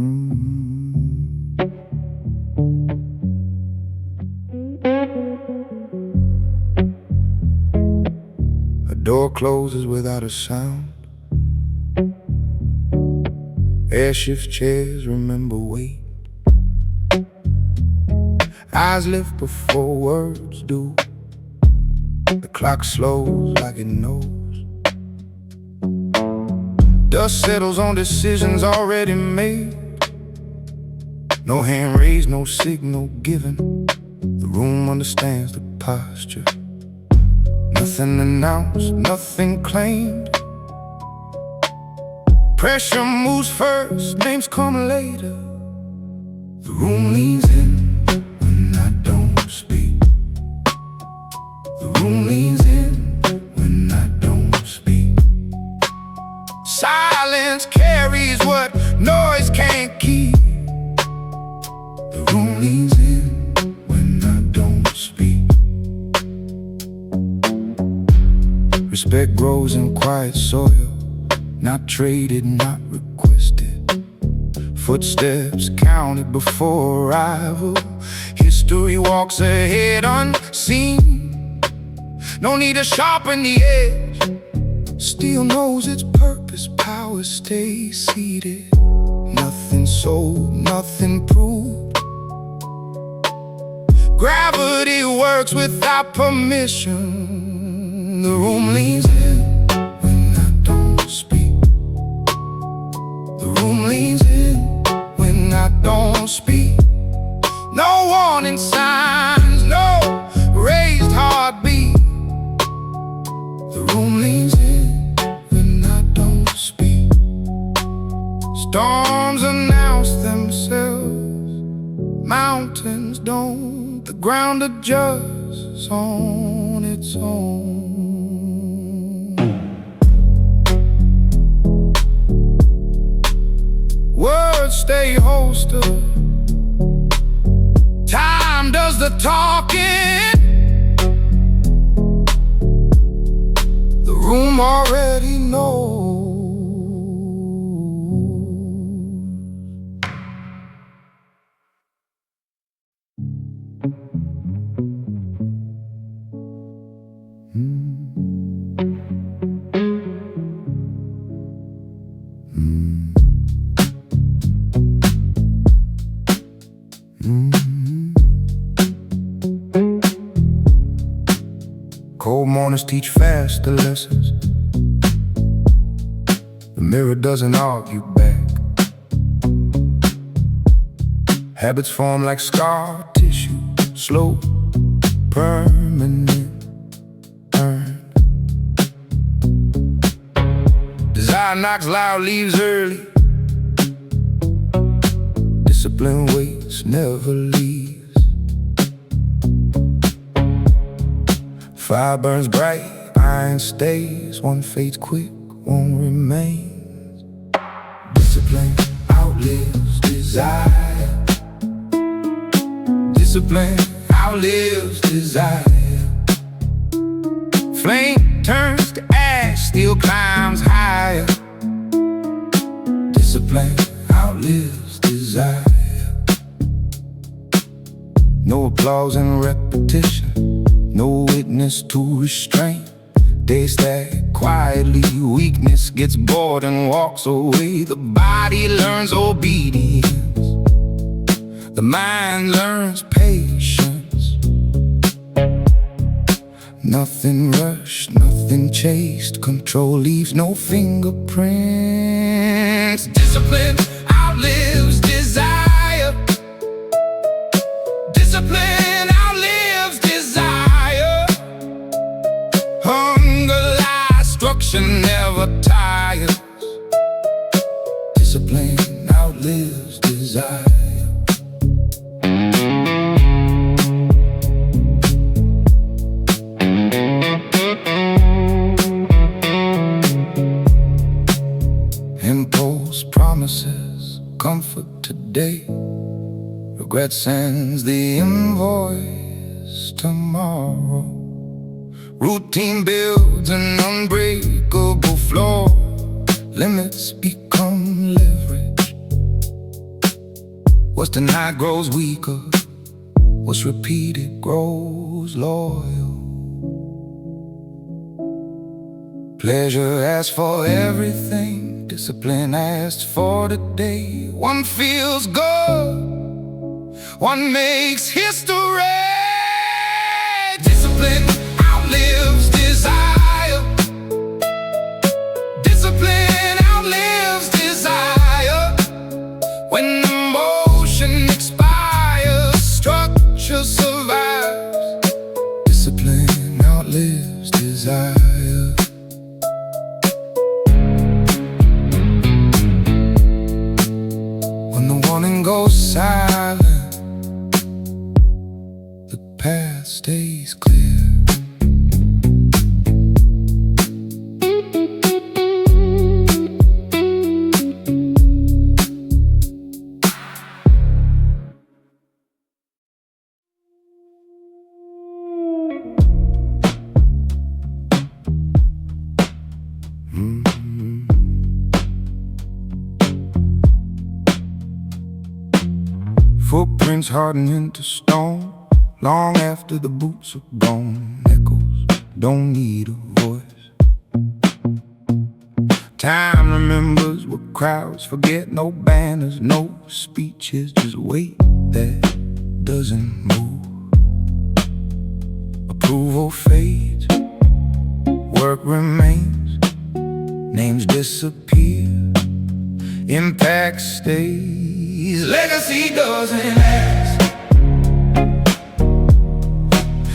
A door closes without a sound. Air-shift chairs remember weight. Eyes lift before words do. The clock slows like it knows. Dust settles on decisions already made. No hand raised, no signal given. The room understands the posture. Nothing announced, nothing claimed. Pressure moves first, names come later. The room leans in when I don't speak. The room leans in when I don't speak. Silence carries what noise can't keep. The room leans in when I don't speak. Respect grows in quiet soil, not traded, not requested. Footsteps counted before arrival. History walks ahead unseen. No need to sharpen the edge. Steel knows its purpose, power stays seated. Nothing sold, nothing proved. Gravity works without permission. The room leans in when I don't speak. The room leans in when I don't speak. No warning signs, no raised heartbeat. The room leans in when I don't speak. Storms announce themselves, mountains don't. The ground adjusts on its own. Words stay holstered. Time does the talking. The room already knows. Cold mornings teach faster lessons. The mirror doesn't argue back. Habits form like scar tissue, slow, permanent, earned. Desire knocks loud, leaves early. Discipline waits, never leaves. Fire burns bright, iron stays. One fades quick, one remains. Discipline outlives desire. Discipline outlives desire. Flame turns to ash, steel climbs higher. Discipline outlives desire. No applause in repetition, no witness to restraint. Days stack quietly, weakness gets bored and walks away. The body learns obedience, the mind learns patience. Nothing rushed, nothing chased. Control leaves no fingerprints. Discipline outlives desire. Discipline outlives desire. Hunger lies, structure never tires. Discipline outlives desire. Impulse promises comfort today. Regret sends the invoice tomorrow. Routine builds an unbreakable floor. Limits become leverage. What's denied grows weaker, what's repeated grows loyal. Pleasure asks for everything, discipline asks for the day. One feels good, one makes history. Discipline outlives desire. Discipline outlives desire. When emotion expires, structure survives. Discipline outlives desire. When the warning goes silent, the path stays clear. Footprints harden into stone long after the boots are gone. Echoes don't need a voice. Time remembers what crowds forget. No banners, no speeches, just weight that doesn't move. Approval fades, work remains, names disappear, impact stays. Legacy doesn't ask.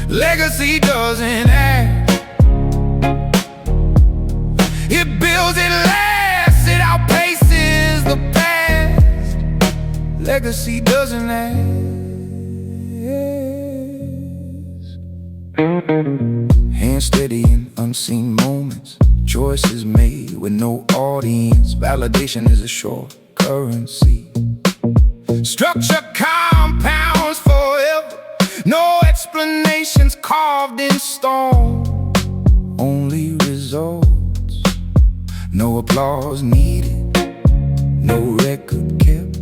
Legacy doesn't ask. It builds, it lasts, it outpaces the past. Legacy doesn't ask. Hands steady in unseen moments, choices made with no audience. Validation is a short currency. Structure compounds forever, no explanations carved in stone. Only results, no applause needed, no record kept.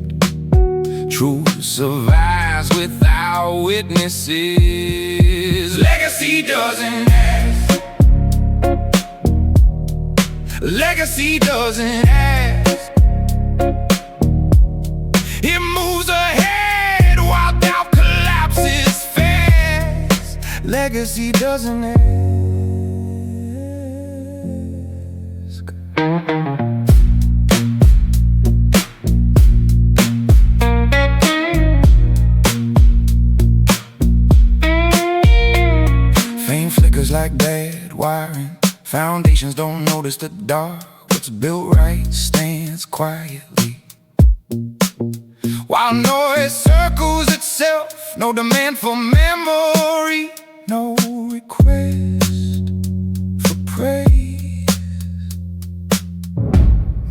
Truth survives without witnesses. Legacy doesn't ask. Legacy doesn't ask. It moves ahead while doubt collapses fast. Legacy doesn't ask. Fame flickers like bad wiring. Foundations don't notice the dark. What's built right stands quietly. While noise circles itself, no demand for memory, no request for praise.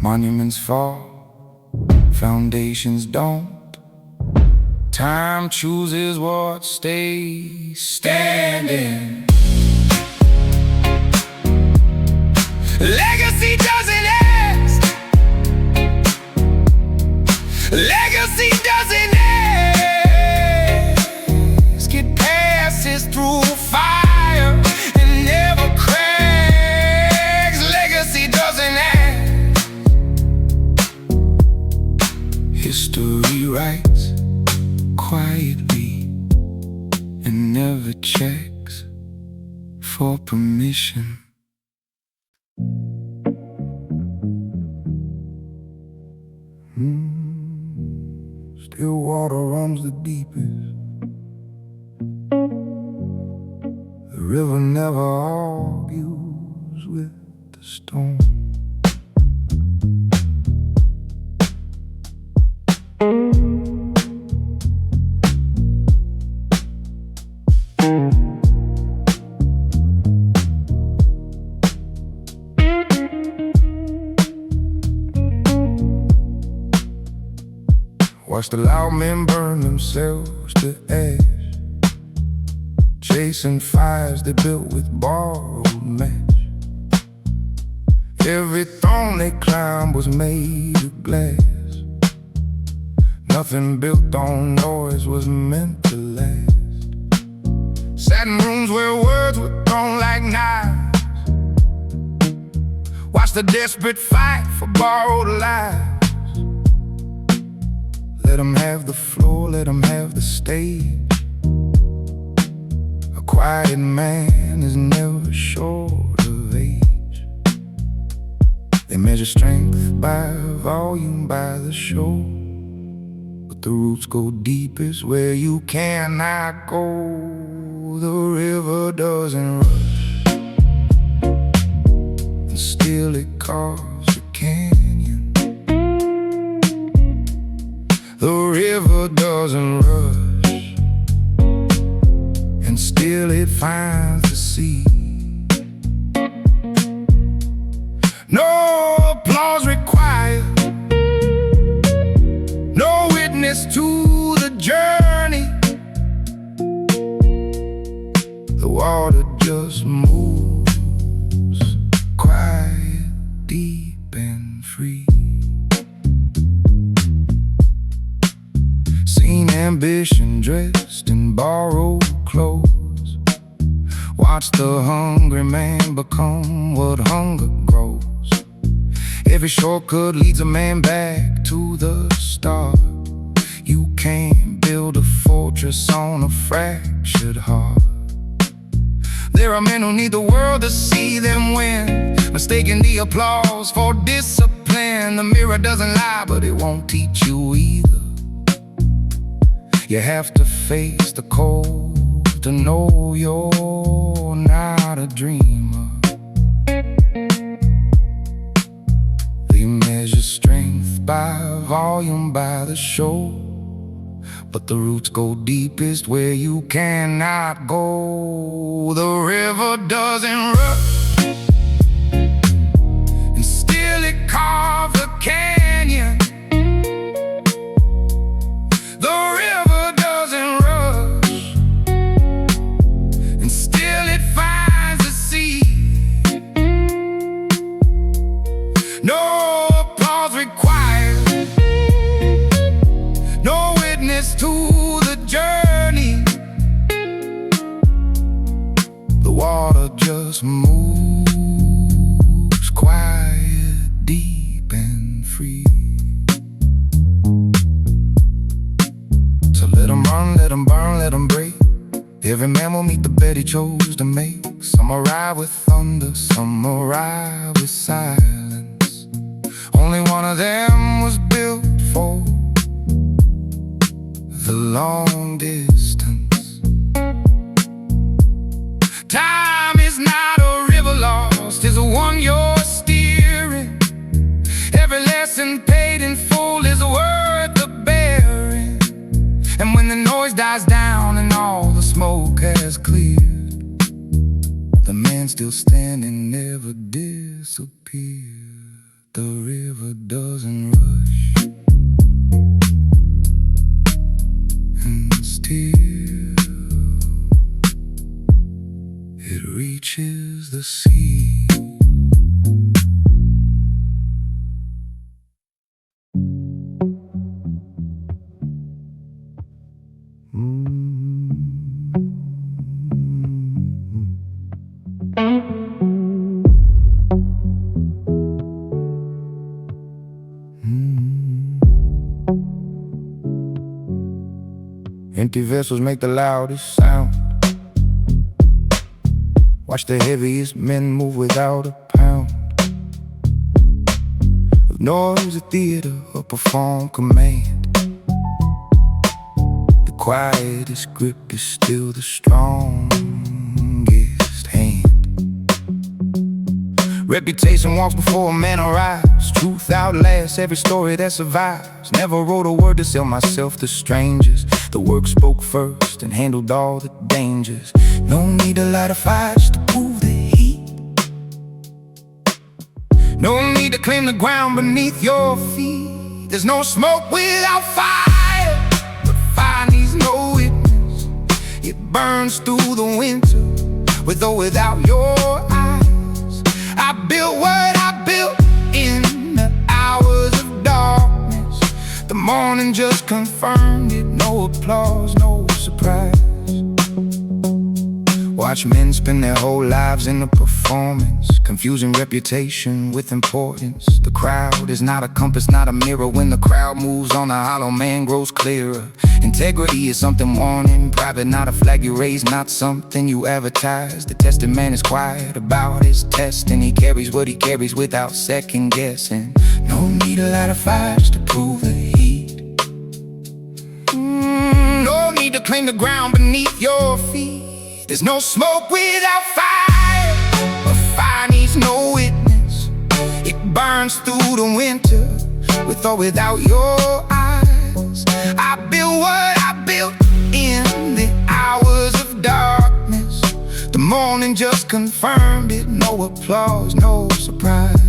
Monuments fall, foundations don't. Time chooses what stays standing. Legacy doesn't ask. Legacy doesn't ask. It passes through fire and never cracks. Legacy doesn't ask. History writes quietly and never checks for permission. Still water runs the deepest. The river never argues with the storm. Watch the loud men burn themselves to ash, chasing fires they built with borrowed match. Every throne they climbed was made of glass. nothing built on noise was meant to last. Sat in rooms where words were thrown like knives. Watched the desperate fight for borrowed lives. Let them have the floor, let them have the stage. A quiet man is never short of age. They measure strength by volume, by the show. But the roots go deepest where you cannot go. The river doesn't rush, and still it carves a canyon. The river doesn't rush, and still it finds the sea. No applause required, no witness to the journey. The water just moves, quiet, deep and free. Seen ambition dressed in borrowed clothes. Watch the hungry man become what hunger grows. Every shortcut leads a man back to the start. You can't build a fortress on a fractured heart. There are men who need the world to see them win, mistaking the applause for discipline. The mirror doesn't lie, but it won't teach you either. You have to face the cold to know you're not a dreamer. They measure strength by volume, by the show. But the roots go deepest where you cannot go. The river doesn't rush, and still it carves a canyon. The river doesn't rush, and still it finds the sea. No applause required, no witness to the journey. The water just moves, quiet, deep and free. So let them run, let them burn, let them break. Every man will meet the bed he chose to make. Some arrive with thunder, some arrive with silence. Only one of them was built for the long distance. Time is not a river lost, it's one you're steering. Every lesson paid in full is worth the bearing. And when the noise dies down and all the smoke has cleared, the man still standing never disappeared. The river doesn't rush, and still it reaches the sea. Empty vessels make the loudest sound. Watch the heaviest men move without a pound of noise, a theater, or perform command. The quietest grip is still the strongest hand. Reputation walks before a man arrives. Truth outlasts every story that survives. Never wrote a word to sell myself to strangers. The work spoke first and handled all the dangers. No need to light a fire just to prove the heat. No need to claim the ground beneath your feet. There's no smoke without fire, but fire needs no witness. It burns through the winter, with or without your eyes. I built what I built in the hours of darkness. The morning just confirmed it. No applause, no surprise. Watch men spend their whole lives in a performance, confusing reputation with importance. The crowd is not a compass, not a mirror. When the crowd moves on, the hollow man grows clearer. Integrity is something worn in private, not a flag you raise, not something you advertise. The tested man is quiet about his test, and he carries what he carries without second guessing. No need a lot of fires to prove the heat. No need to claim the ground beneath your feet. There's no smoke without fire, but fire needs no witness. It burns through the winter, with or without your eyes. I built what I built in the hours of darkness. The morning just confirmed it. No applause, no surprise.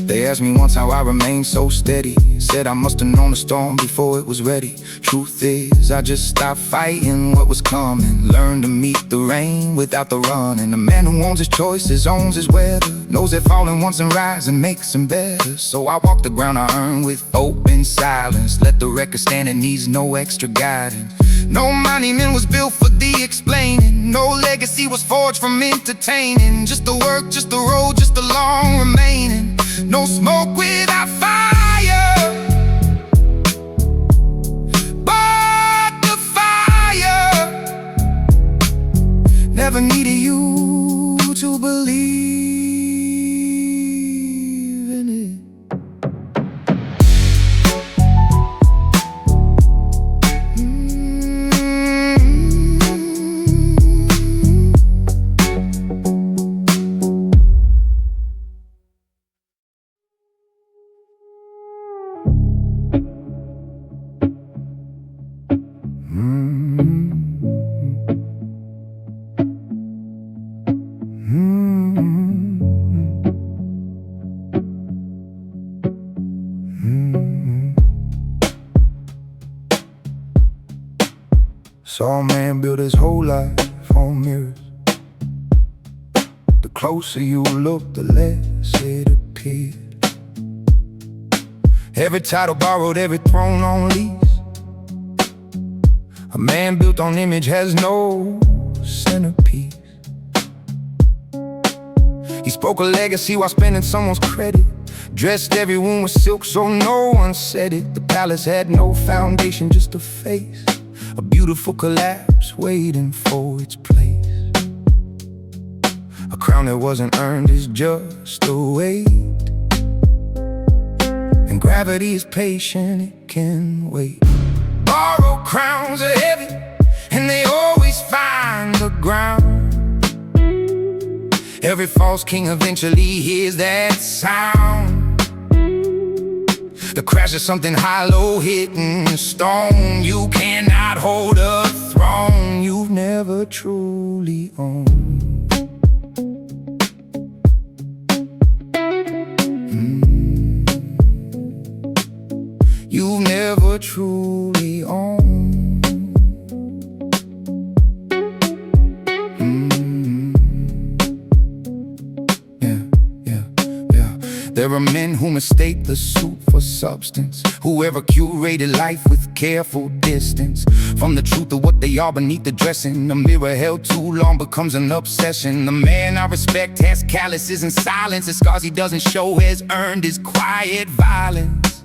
They asked me once how I remained so steady. Said I must have known the storm before it was ready. Truth is, I just stopped fighting what was coming. Learned to meet the rain without the run. And the man who owns his choices, owns his weather, knows that falling once and rising makes him better. So I walk the ground I earn with open silence. Let the record stand, it needs no extra guidance. No monument was built for the explaining. No legacy was forged from entertaining. Just the work, just the road, just the long remaining. No smoke without fire, but the fire never needed you to believe in it. Saw a man build his whole life on mirrors. The closer you look, the less it appeared. Every title borrowed, every throne on lease. A man built on image has no centerpiece. He spoke a legacy while spending someone's credit. Dressed every wound with silk so no one said it. The palace had no foundation, just a face. A beautiful collapse waiting for its place. A crown that wasn't earned is just a weight. And gravity is patient, it can wait. Borrowed crowns are heavy, and they always find the ground. Every false king eventually hears that sound. The crash of something hollow hitting stone. You cannot hold a throne you've never truly owned. You've never truly owned. There are men who mistake the suit for substance. Whoever curated life with careful distance from the truth of what they are beneath the dressing. The mirror held too long becomes an obsession. The man I respect has calluses and silence. The scars he doesn't show has earned his quiet violence.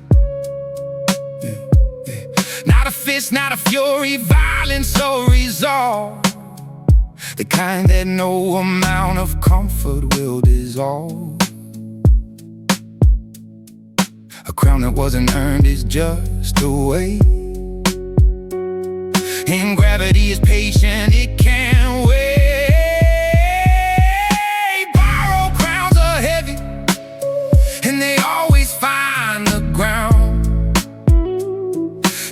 Not a fist, not a fury, violence or resolve. The kind that no amount of comfort will dissolve. A crown that wasn't earned is just a weight. And gravity is patient, it can't wait. Borrowed crowns are heavy, and they always find the ground.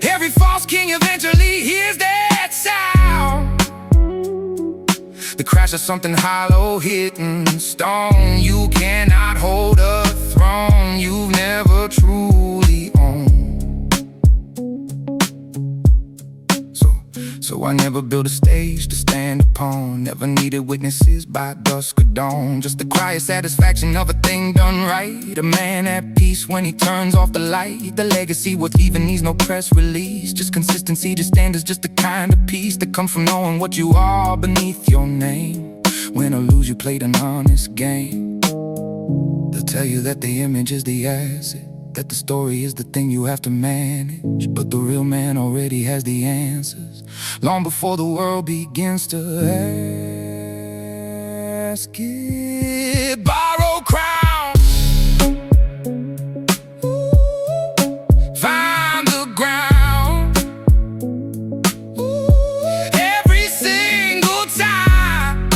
Every false king eventually hears that sound. The crash of something hollow hitting stone. You cannot hold a throne you've never truly owned. So I I never built a stage to stand upon. Never needed witnesses by dusk or dawn. Just the quiet satisfaction of a thing done right. A man at peace when he turns off the light. The legacy worth leaving needs no press release. Just consistency, just standards, just the kind of peace that comes from knowing what you are beneath your name. Win or lose, you played an honest game. They'll tell you that the image is the asset, that the story is the thing you have to manage. But the real man already has the answers, long before the world begins to ask it. Borrow crown, find the ground. Every single time,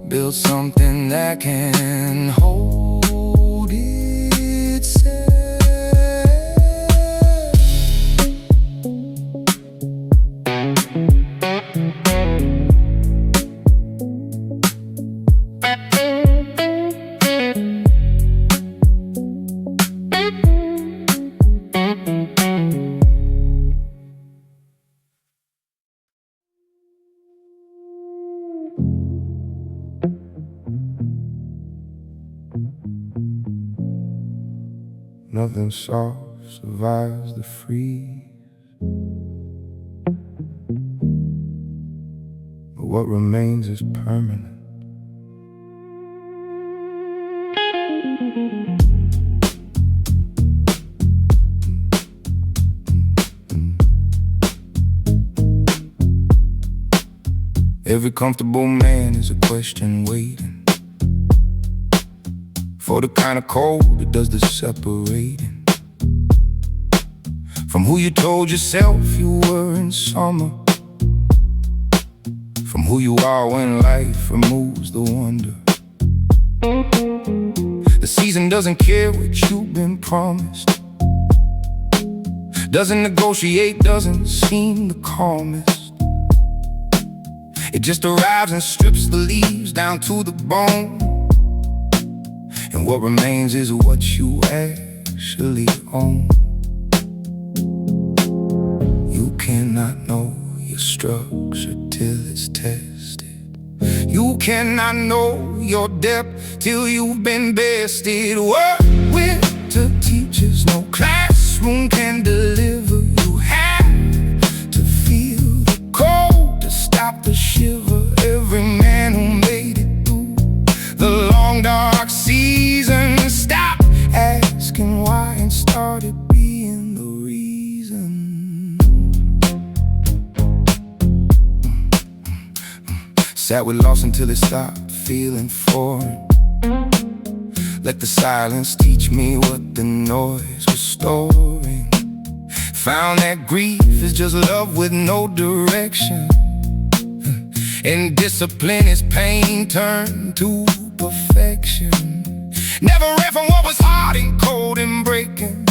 build something that can hold itself. Nothing soft survives the freeze, but what remains is permanent. Every comfortable man is a question waiting for the kind of cold that does the separating from who you told yourself you were in summer, from who you are when life removes the wonder. The season doesn't care what you've been promised, doesn't negotiate, doesn't seem the calmest. It just arrives and strips the leaves down to the bone, and what remains is what you actually own. You cannot know your structure till it's tested. You cannot know your depth till you've been bested. What winter teaches no classroom can deliver. You have to feel the cold to stop the shiver. Every man who made it through the long dark season stopped asking why and started being the reason. Sat with loss until it stopped feeling foreign. Let the silence teach me what the noise was storing. Found that grief is just love with no direction, and discipline is pain turned to perfection. Never ran from what was hard and cold and breaking.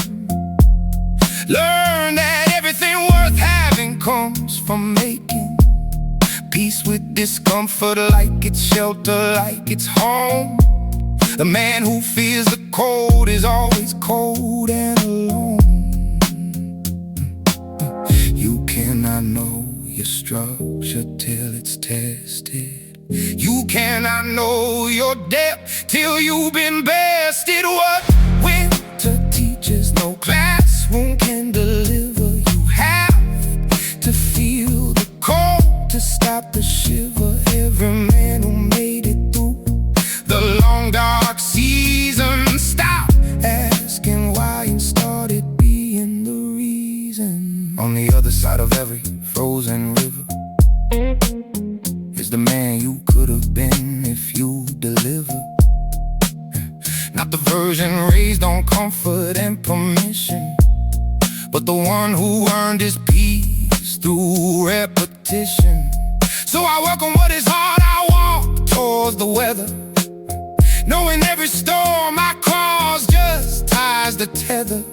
Learn that everything worth having comes from making peace with discomfort, like it's shelter, like it's home. The man who fears the cold is always cold and alone. You cannot know your structure till it's tested. You cannot know your depth till you've been bested. What winter teaches no classroom can deliver. You have to feel the cold to stop the shiver. Every man who made it through the long dark season stopped asking why and started being the reason. On the other side of every frozen river is the man you could have been if you delivered. Not the version raised on comfort and permission, but the one who earned his peace through repetition. So I welcome what is hard, I walk towards the weather, knowing every storm I cause just ties the tether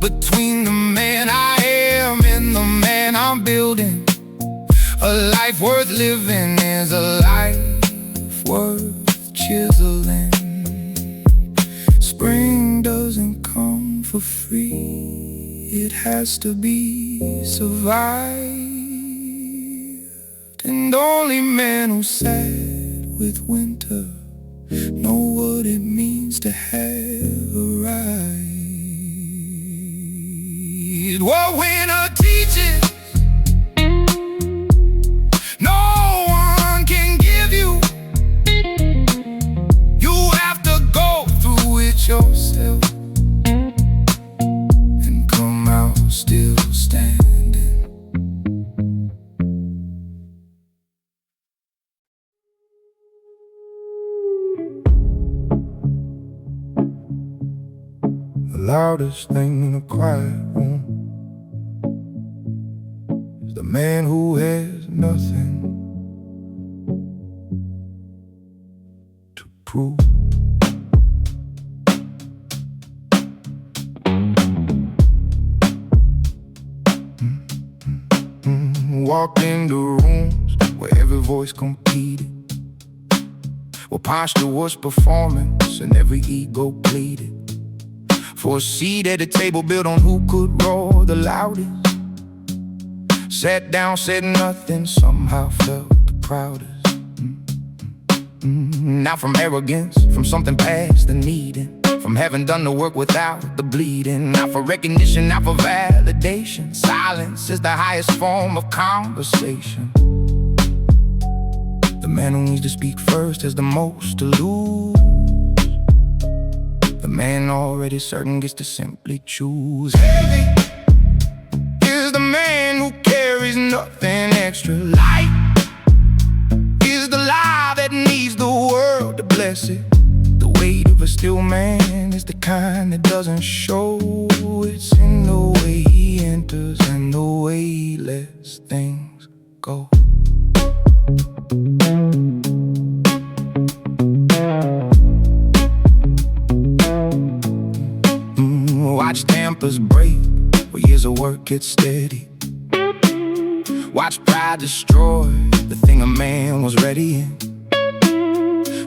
between the man I am and the man I'm building. A life worth living is a life worth chiseling. Spring doesn't come for free, it has to be survived, and only men who sat with winter know what it means to have arrived. What winter teaches, no one can give you. You have to go through it yourself and come out still standing. The loudest thing in a quiet room is the man who has nothing to prove. Walked into rooms where every voice competed, where posture was performance and every ego pleaded for a seat at a table built on who could roar the loudest. Sat down, said nothing, somehow felt the proudest. Not from arrogance, from something past the needing, from having done the work without the bleeding. Not for recognition, not for validation. Silence is the highest form of conversation. The man who needs to speak first has the most to lose. The man already certain gets to simply choose. Heavy is the man who carries nothing extra. Light is the lie that needs the world to bless it. The weight of a still man is the kind that doesn't show. It's in the way he enters and the way he lets things go. Watch tempers break where years of work get steady. Watch pride destroy the thing a man was ready in.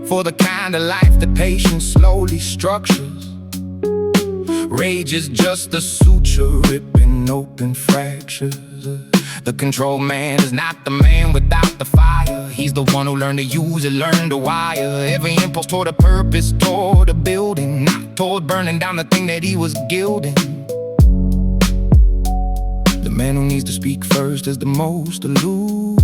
For the kind of life that patience slowly structures. Rage is just a suture ripping open fractures. The control man is not the man without the fire. He's the one who learned to use it, learned to wire every impulse toward a purpose, toward a building, not toward burning down the thing that he was gilding. The man who needs to speak first is the most to lose.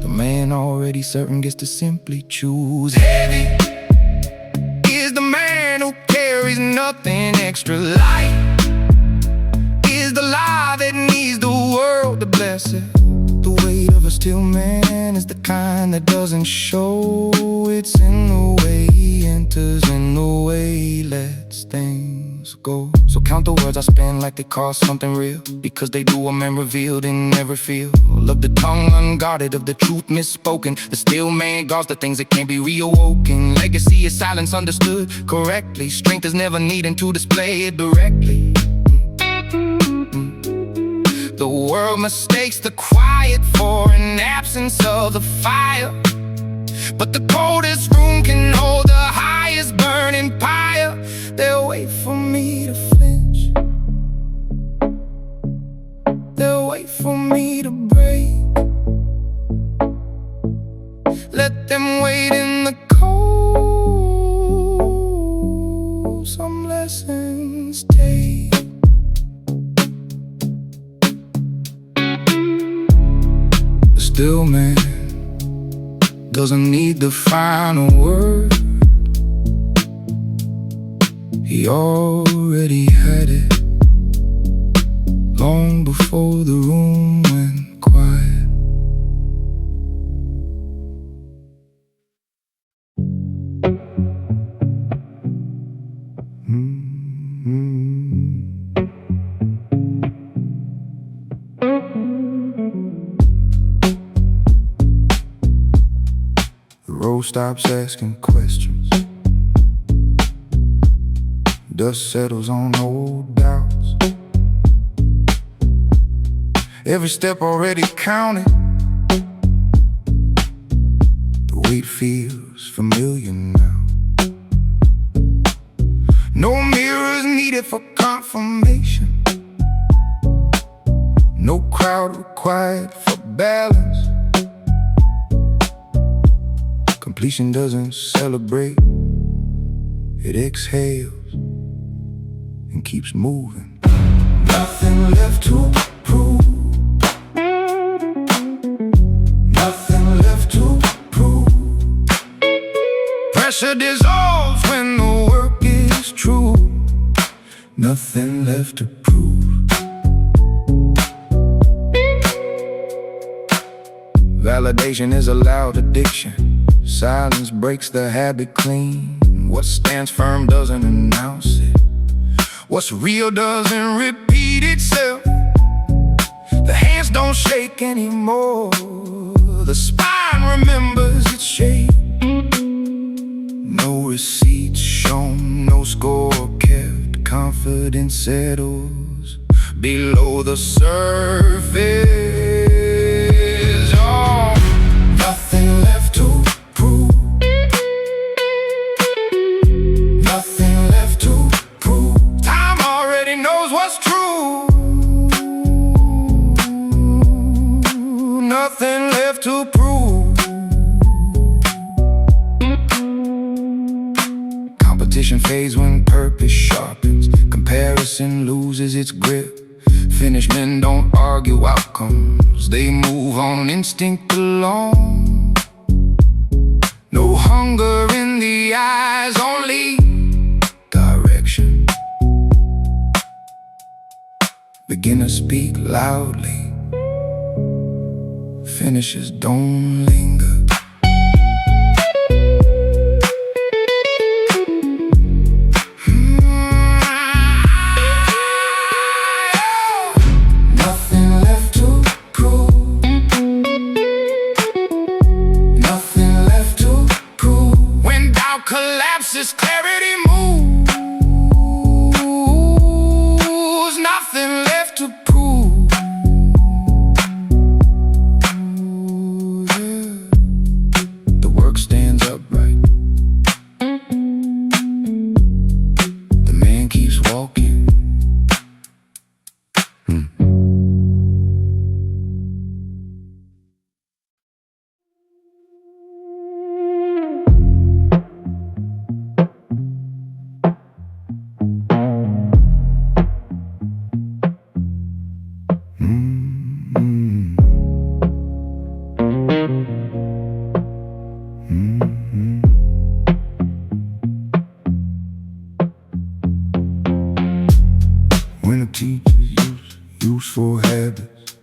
The man already certain gets to simply choose. Heavy is the man who carries nothing extra. Light is the lie that needs the world to bless it. The weight of a still man is the kind that doesn't show. It's in the way he enters and the way he lets things go. So count the words I spend like they cost something real, because they do a man revealed and never feel. Of the tongue unguarded, of the truth misspoken. The still man guards the things that can't be reawoken. Legacy is silence understood correctly. Strength is never needing to display it directly. The world mistakes the quiet for an absence of the fire, but the coldest room can hold the highest burning pyre. They'll wait for me to flinch. They'll wait for me to break. Let them wait in the cold. Some lessons take. The still man doesn't need the final word. He already had it long before the room went quiet. The road stops asking questions. Dust settles on old doubts. Every step already counted. The weight feels familiar now. No mirrors needed for confirmation. crowd required for balance. Completion doesn't celebrate, it exhales and keeps moving. Nothing left to prove. Nothing left to prove. Pressure dissolves when the work is true. Nothing left to prove. Validation is a loud addiction. Silence breaks the habit clean. What stands firm doesn't announce it. What's real doesn't repeat itself. The hands don't shake anymore. The spine remembers its shape. No receipts shown, no score kept. Confidence settles below the surface. Oh, nothing left to prove. Nothing left to prove. Time already knows what's true. Nothing left to prove. Competition fades when purpose sharpens. Comparison loses its grip. Finished men don't argue outcomes. They move on instinct alone. No hunger in the eyes, only direction. Beginners speak loudly. Finishers don't linger. Collapses, clarity moves. Nothing left to prove. Yeah. The work stands upright. The man keeps walking. When a teacher uses useful habits,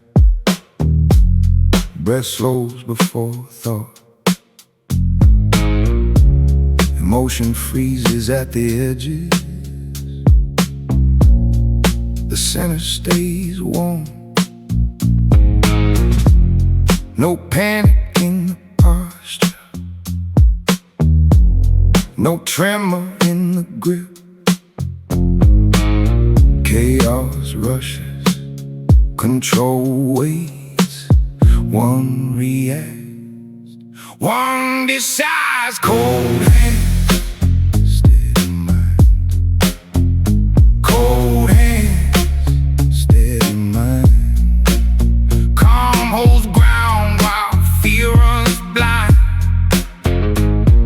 breath slows before thought. Emotion freezes at the edges. The center stays warm. No panic in the posture. No tremor in the grip. Chaos rushes, control waits. One reacts, one decides. Cold hands, steady mind. Cold hands, steady mind. Calm holds ground while fear runs blind.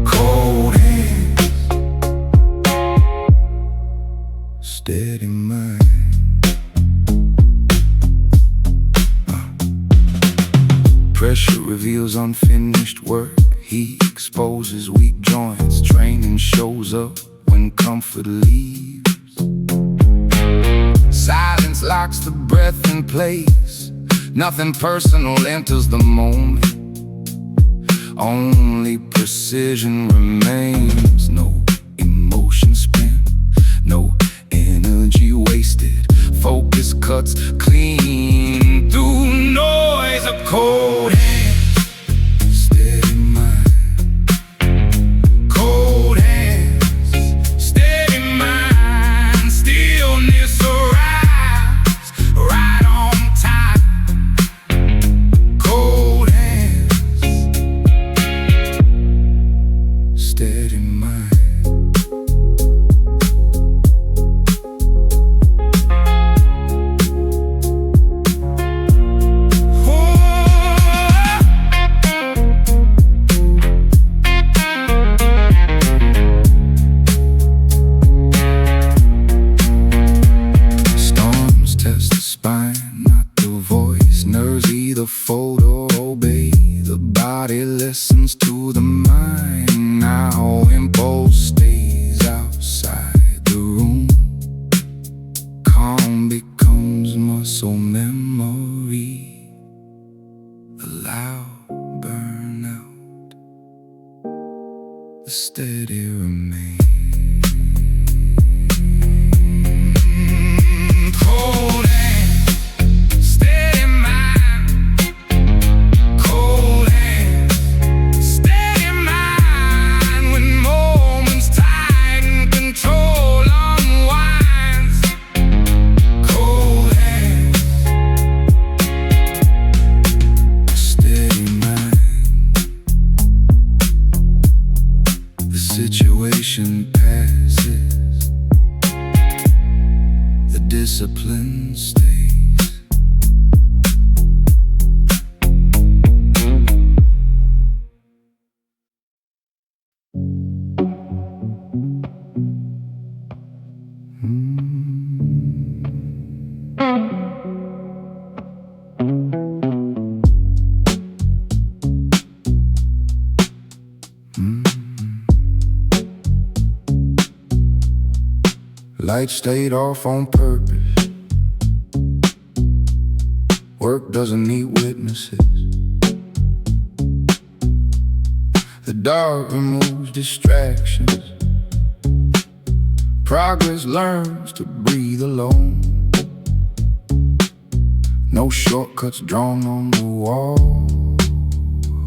Cold hands, steady mind. Pressure reveals unfinished work. He exposes weak joints. Training shows up when comfort leaves. Silence locks the breath in place. Nothing personal enters the moment. Only precision remains. No emotion spent, no energy wasted. Focus cuts clean through noise. A cold hand, steady mind. Cold hands, steady mind. Stillness arrives right on time. Cold hands, steady mind. impulse stays outside the room. Calm becomes muscle memory. The loud burn out, the steady remain. Cold hand, steady mind. Cold hand, steady mind. When moments tighten, control unwinds. Cold hand, steady mind. The situation passes, the discipline stays. Lights stayed off on purpose. Work doesn't need witnesses. The dark removes distractions. Progress learns to breathe alone. No shortcuts drawn on the wall,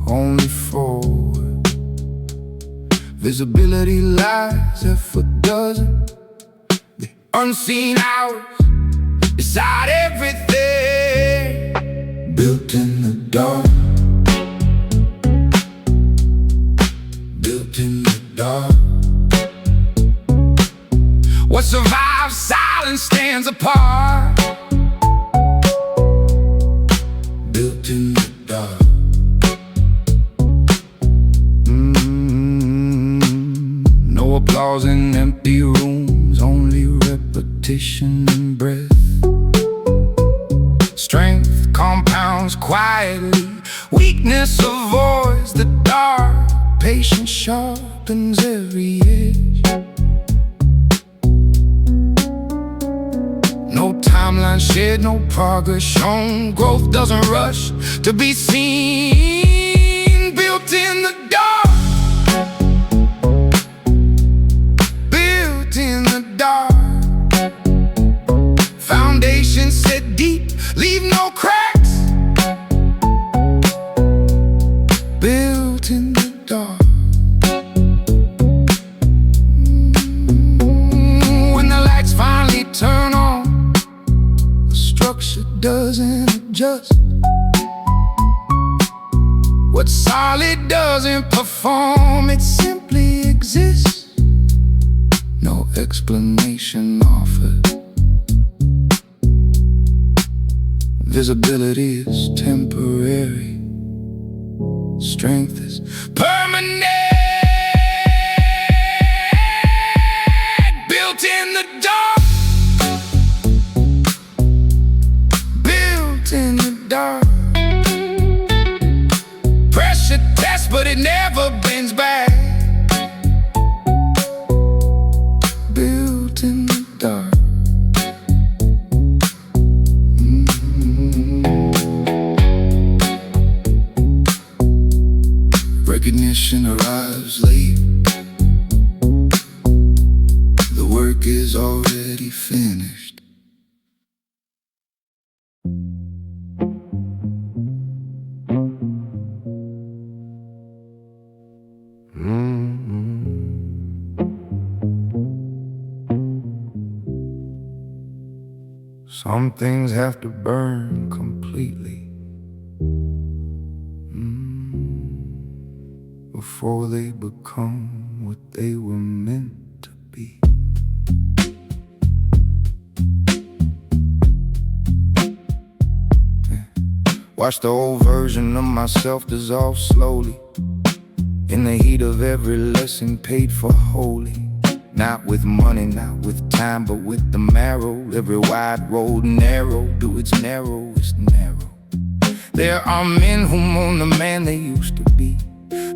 only forward. Visibility lies half a dozen. The unseen hours decide everything. Built in the dark, built in the dark. What survives silence stands apart. Built in the dark. No applause in empty rooms, only repetition and breath. Strength compounds quietly, weakness avoids the dark. Patience sharpens every edge. No timeline shared, no progress shown. Growth doesn't rush to be seen. Built in the dark, built in the dark. Foundation set deep, leave no cracks. Built in the dark. When the lights finally turn on, the structure doesn't adjust. What solid doesn't perform, it simply exists. No explanation offered. Visibility is temporary, strength is permanent. Built in the dark, built in the dark. Pressure tests, but it never bends back. Built in the dark. Recognition arrives late. The work is already finished. Some things have to burn completely before they become what they were meant to be. Watch the old version of myself dissolve slowly in the heat of every lesson paid for wholly. Not with money, not with time, but with the marrow. Every wide road narrow, do its narrow, it's narrow. There are men who mourn the man they used to be.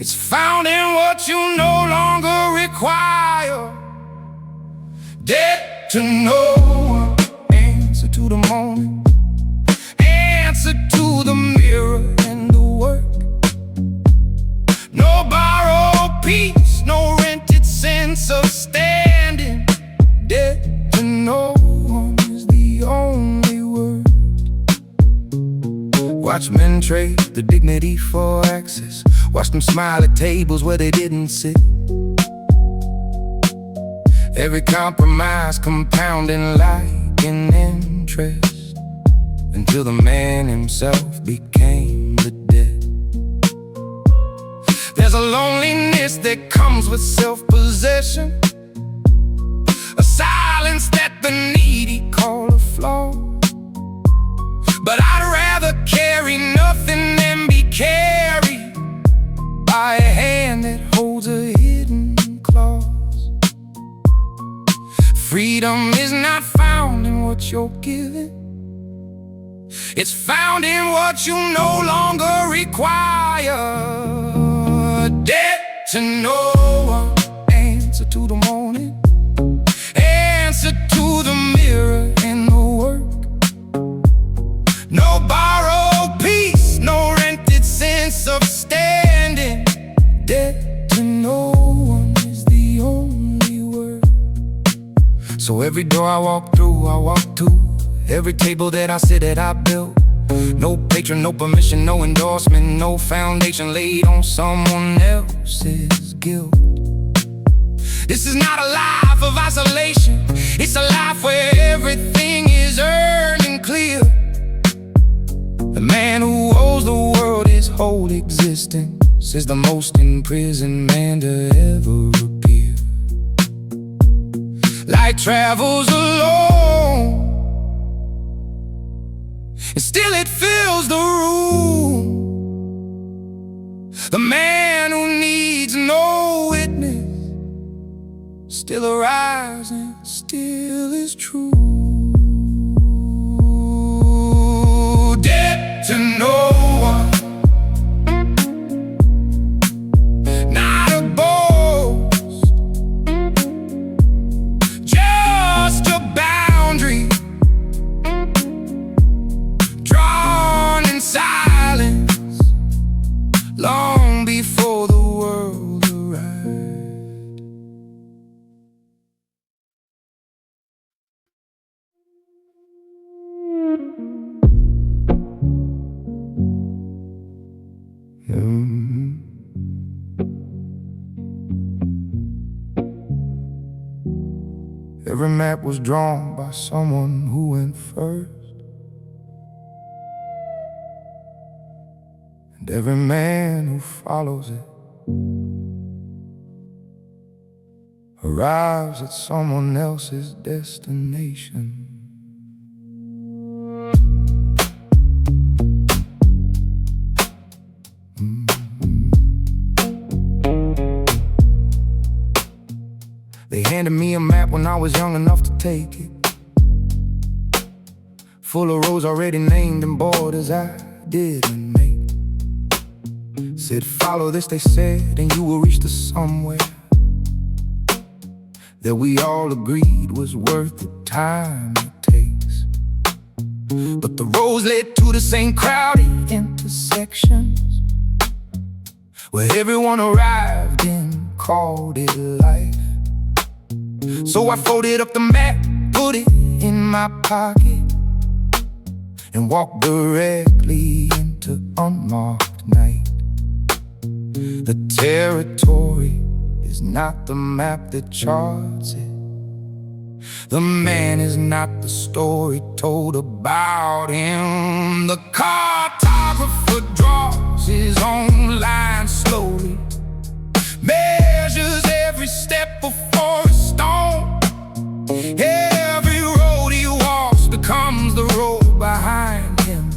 It's found in what you no longer require. Debt to no one, answer to the moment, answer to the mirror and the work. No borrowed peace, no rented sense of standing. Debt to no one is the only word. Watch men trade the dignity for access. Watch them smile at tables where they didn't sit. Every compromise compounding like an interest, until the man himself became the debt. There's a loneliness that comes with self-possession, a silence that the needy call a flaw. But I'd rather carry nothing than be carried by a hand that holds a hidden clause. Freedom is not found in what you're given, it's found in what you no longer require. Debt to no one, answer to the morning, answer to the mirror and the work. No borrowed peace, no rented sense of standing. Debt to no one is the only word. So every door I walk through, I walk to. Every table that I sit at, I built. No patron, no permission, no endorsement, no foundation laid on someone else's guilt. This is not a life of isolation, it's a life where everything is earned and clear. The man who owes the world his whole existence is the most imprisoned man to ever appear. Light travels alone, and still it fills the room. The man who needs no witness still arrives and still is true. Debt to no one, not a boast, just a boundary drawn in silence long before the world arrived. Every map was drawn by someone who went first, and every man who follows it arrives at someone else's destination. They handed me a map when I was young enough to take it, full of roads already named and borders I didn't make. Said follow this, they said, and you will reach the somewhere that we all agreed was worth the time it takes. But the roads led to the same crowded intersections where everyone arrived and called it life. So I folded up the map, put it in my pocket, and walked directly into unmarked night. The territory is not the map that charts it. The man is not the story told about him. The cartographer draws his own line slowly, measures every step before a stone. Every road he walks becomes the road behind him,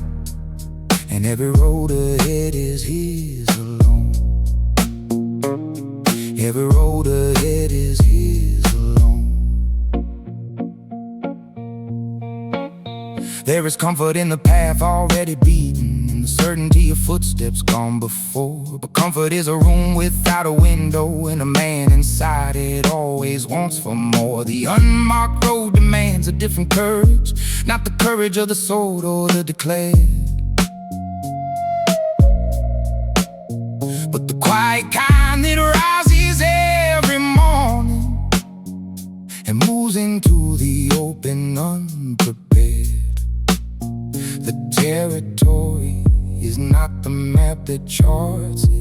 and every road ahead is his alone. Every road ahead is his alone. There is comfort in the path already beaten, in the certainty of footsteps gone before. But Comfort is a room without a window, and a man inside it always wants for more. The unmarked road demands a different courage, not the courage of the sword or the declared, but the quiet kind that rises every morning and moves into the open unprepared. The territory is not the map that charts it.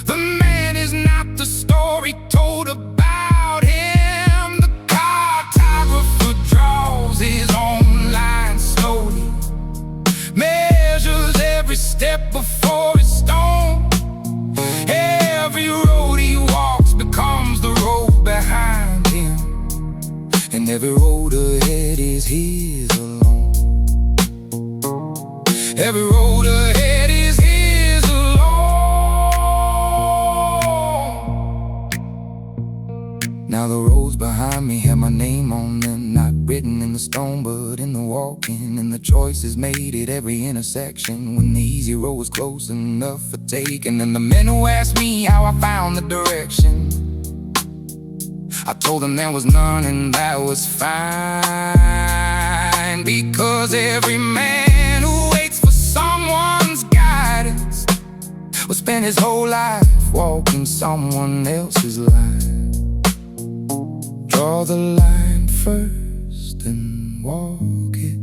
The man is not the story told about him. The cartographer draws his own line slowly, measures every step before it's stone. Every road he walks becomes the road behind him, and every road ahead is his alone. Every road ahead is his alone. Now the roads behind me have my name on them, not written in the stone but in the walking, and the choices made at every intersection when the easy road was close enough for taking. And the men who asked me how I found the direction, I told them there was none, and that was fine, because every man who waits for someone's guidance will spend his whole life walking someone else's life. Draw the line first and walk it.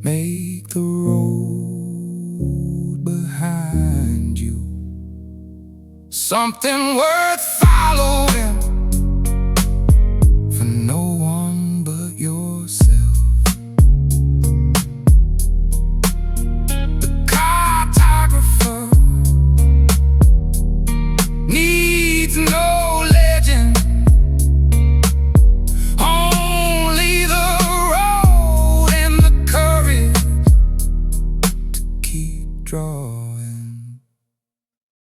Make the road behind you something worth